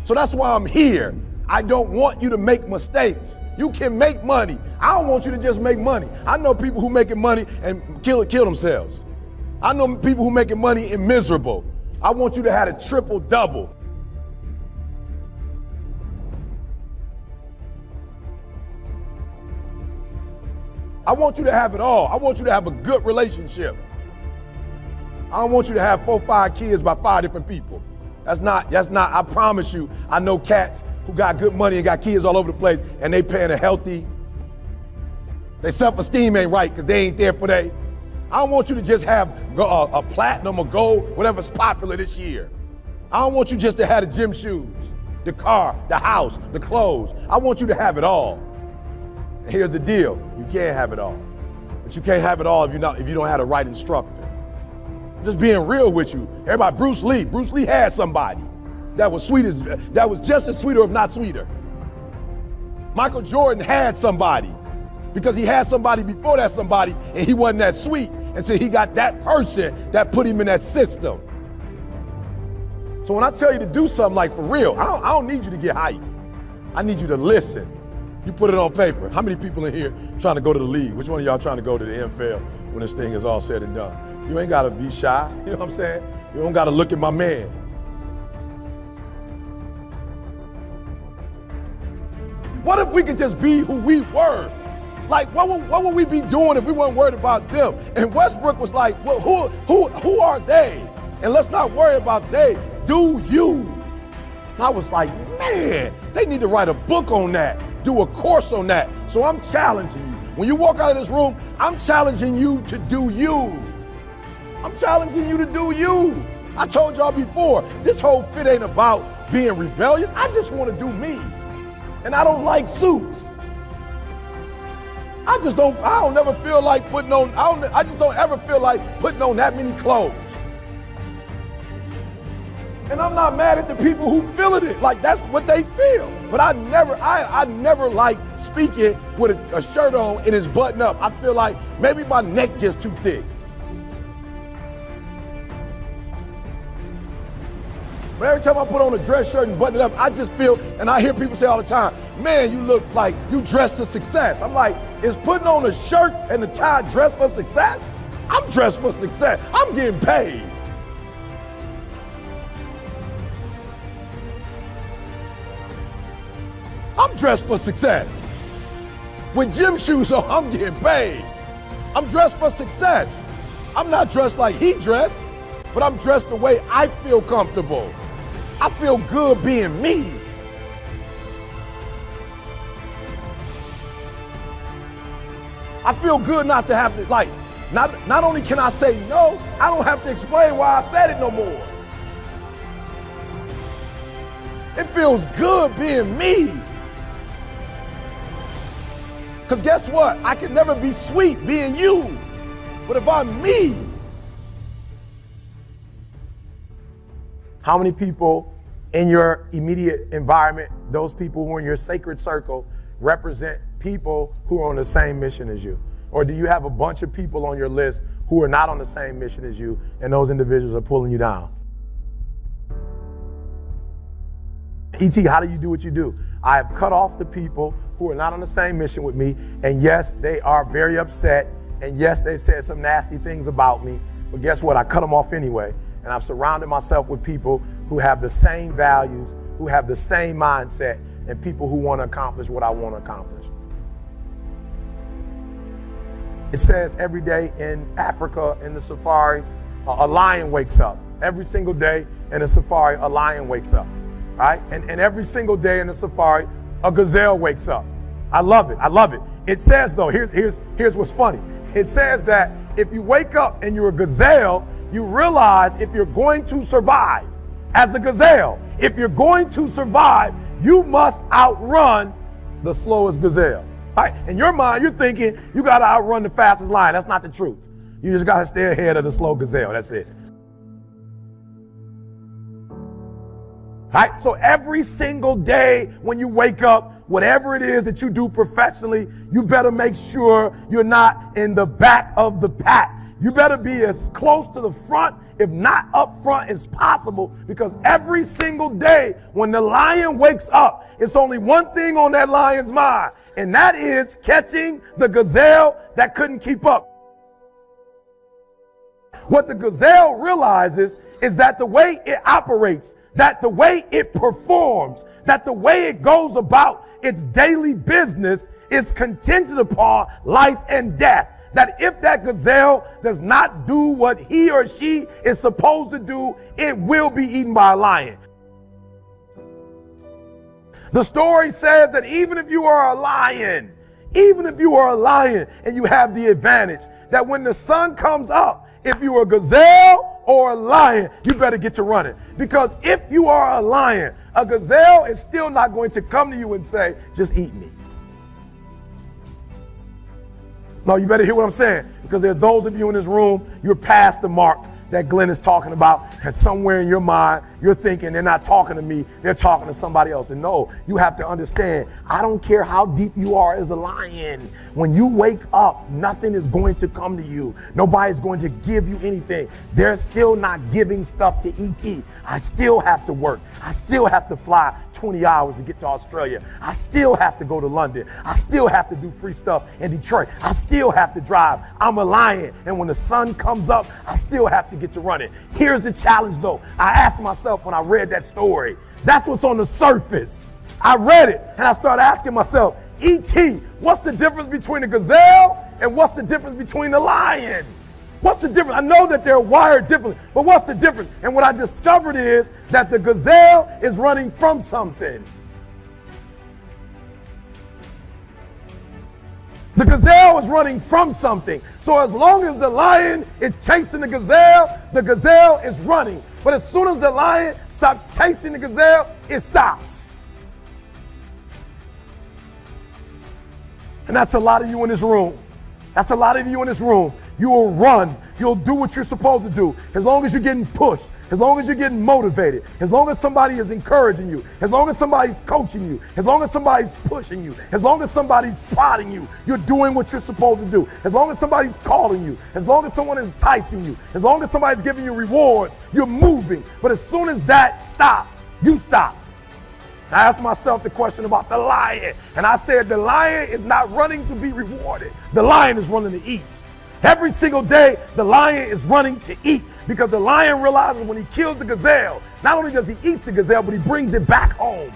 So that's why I'm here. I don't want you to make mistakes. You can make money. I don't want you to just make money. I know people who making money and kill themselves. I know people who making money and miserable. I want you to have a triple double. I want you to have it all. I want you to have a good relationship. I don't want you to have 4 or 5 kids by 5 different people. That's not, I promise you, I know cats who got good money and got kids all over the place and they paying a healthy, their self-esteem ain't right because they ain't there for they. I don't want you to just have a platinum or gold, whatever's popular this year. I don't want you just to have the gym shoes, the car, the house, the clothes. I want you to have it all. And here's the deal, you can't have it all. But you can't have it all if you don't have the right instructor. Just being real with you. Everybody, Bruce Lee had somebody that was that was just as sweet or if not sweeter. Michael Jordan had somebody because he had somebody before that somebody and he wasn't that sweet until he got that person that put him in that system. So when I tell you to do something like for real, I don't need you to get hyped. I need you to listen. You put it on paper. How many people in here trying to go to the league? Which one of y'all trying to go to the NFL when this thing is all said and done? You ain't gotta be shy, you know what I'm saying? You don't gotta look at my man. What if we could just be who we were? Like, what would we be doing if we weren't worried about them? And Westbrook was like, well, who are they? And let's not worry about they, do you. And I was like, man, they need to write a book on that, do a course on that. So I'm challenging you. When you walk out of this room, I'm challenging you to do you. I'm challenging you to do you. I told y'all before, this whole fit ain't about being rebellious. I just want to do me. And I don't like suits. I don't never feel like putting on, I just don't ever feel like putting on that many clothes. And I'm not mad at the people who feeling it, like that's what they feel. But I never like speaking with a shirt on and it's buttoned up. I feel like maybe my neck just too thick. But every time I put on a dress shirt and button it up, I just feel, and I hear people say all the time, man, you look like you dressed to success. I'm like, is putting on a shirt and a tie dressed for success? I'm dressed for success. I'm getting paid. I'm dressed for success. With gym shoes on, I'm getting paid. I'm dressed for success. I'm not dressed like he dressed, but I'm dressed the way I feel comfortable. I feel good being me. I feel good not to have to, like, not only can I say no, I don't have to explain why I said it no more. It feels good being me. Because guess what? I can never be sweet being you. But if I'm me, how many people in your immediate environment, those people who are in your sacred circle, represent people who are on the same mission as you? Or do you have a bunch of people on your list who are not on the same mission as you, and those individuals are pulling you down? E.T., how do you do what you do? I have cut off the people who are not on the same mission with me, and yes, they are very upset, and yes, they said some nasty things about me, but guess what? I cut them off anyway, and I've surrounded myself with people who have the same values, who have the same mindset, and people who want to accomplish what I want to accomplish. It says every day in Africa, in the safari, a lion wakes up. Every single day in the safari, a lion wakes up. Right? And every single day in the safari, a gazelle wakes up. I love it. I love it. It says though, here's what's funny. It says that if you wake up and you're a gazelle, you realize if you're going to survive as a gazelle, if you're going to survive, you must outrun the slowest gazelle. Right? In your mind, you're thinking you got to outrun the fastest lion. That's not the truth. You just got to stay ahead of the slow gazelle. That's it. Right? So every single day when you wake up, whatever it is that you do professionally, you better make sure you're not in the back of the pack. You better be as close to the front, if not up front, as possible, because every single day when the lion wakes up, it's only one thing on that lion's mind, and that is catching the gazelle that couldn't keep up. What the gazelle realizes is that the way it operates, that the way it performs, that the way it goes about its daily business is contingent upon life and death. That if that gazelle does not do what he or she is supposed to do, it will be eaten by a lion. The story says that even if you are a lion and you have the advantage, that when the sun comes up, if you're a gazelle or a lion, you better get to running. Because if you are a lion, a gazelle is still not going to come to you and say, just eat me. No, you better hear what I'm saying, because there's those of you in this room, you're past the mark that Glenn is talking about, and somewhere in your mind, you're thinking they're not talking to me, they're talking to somebody else. And no, you have to understand, I don't care how deep you are as a lion. When you wake up, nothing is going to come to you. Nobody's going to give you anything. They're still not giving stuff to ET. I still have to work. I still have to fly 20 hours to get to Australia. I still have to go to London. I still have to do free stuff in Detroit. I still have to drive. I'm a lion. And when the sun comes up, I still have to get to running. Here's the challenge though. I asked myself when I read that story, that's what's on the surface. I read it and I started asking myself, E.T., what's the difference between a gazelle and what's the difference between the lion? What's the difference? I know that they're wired differently, but what's the difference? And what I discovered is that the gazelle is running from something. The gazelle is running from something. So as long as the lion is chasing the gazelle is running. But as soon as the lion stops chasing the gazelle, it stops. And that's a lot of you in this room. That's a lot of you in this room. You will run. You'll do what you're supposed to do. As long as you're getting pushed, as long as you're getting motivated, as long as somebody is encouraging you, as long as somebody's coaching you, as long as somebody's pushing you, as long as somebody's prodding you, you're doing what you're supposed to do. As long as somebody's calling you, as long as someone is enticing you, as long as somebody's giving you rewards, you're moving. But as soon as that stops, you stop. I asked myself the question about the lion, and I said the lion is not running to be rewarded. The lion is running to eat. Every single day, the lion is running to eat, because the lion realizes when he kills the gazelle, not only does he eat the gazelle, but he brings it back home.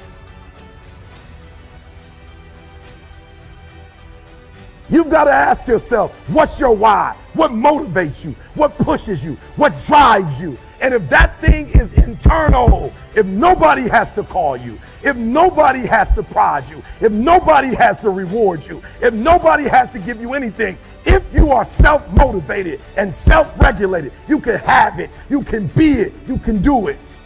You've got to ask yourself, what's your why? What motivates you? What pushes you? What drives you? And if that thing is internal, if nobody has to call you, if nobody has to prod you, if nobody has to reward you, if nobody has to give you anything, if you are self-motivated and self-regulated, you can have it, you can be it, you can do it.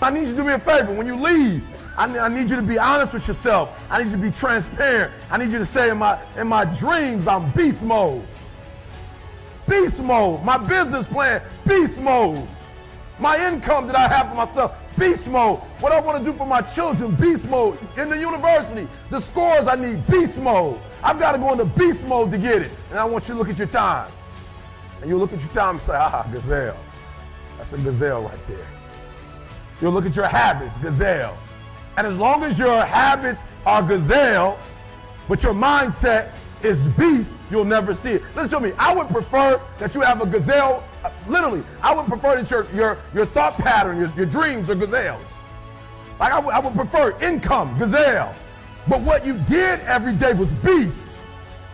I need you to do me a favor. When you leave, I need you to be honest with yourself. I need you to be transparent. I need you to say, in my dreams, I'm beast mode. Beast mode. My business plan, beast mode. My income that I have for myself, beast mode. What I want to do for my children, beast mode. In the university, the scores I need, beast mode. I've got to go into beast mode to get it. And I want you to look at your time. And you look at your time and say, gazelle. That's a gazelle right there. You'll look at your habits, gazelle. And as long as your habits are gazelle, but your mindset is beast, you'll never see it. Listen to me, I would prefer that you have a gazelle, literally, I would prefer that your thought pattern, your dreams are gazelles. Like I would prefer income, gazelle. But what you did every day was beast.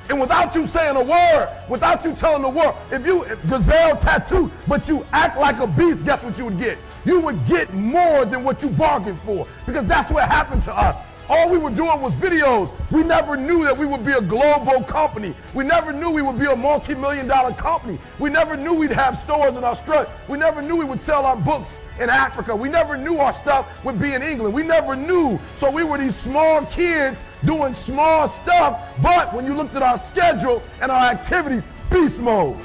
And without you saying a word, without you telling the world, if gazelle tattoo, but you act like a beast, guess what you would get? You would get more than what you bargained for, because that's what happened to us. All we were doing was videos. We never knew that we would be a global company. We never knew we would be a multi-million-dollar company. We never knew we'd have stores in Australia. We never knew we would sell our books in Africa. We never knew our stuff would be in England. We never knew. So we were these small kids doing small stuff, but when you looked at our schedule and our activities, beast mode.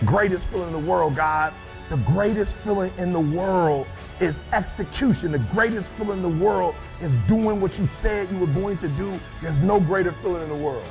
Greatest feeling in the world, God. The greatest feeling in the world is execution. The greatest feeling in the world is doing what you said you were going to do. There's no greater feeling in the world.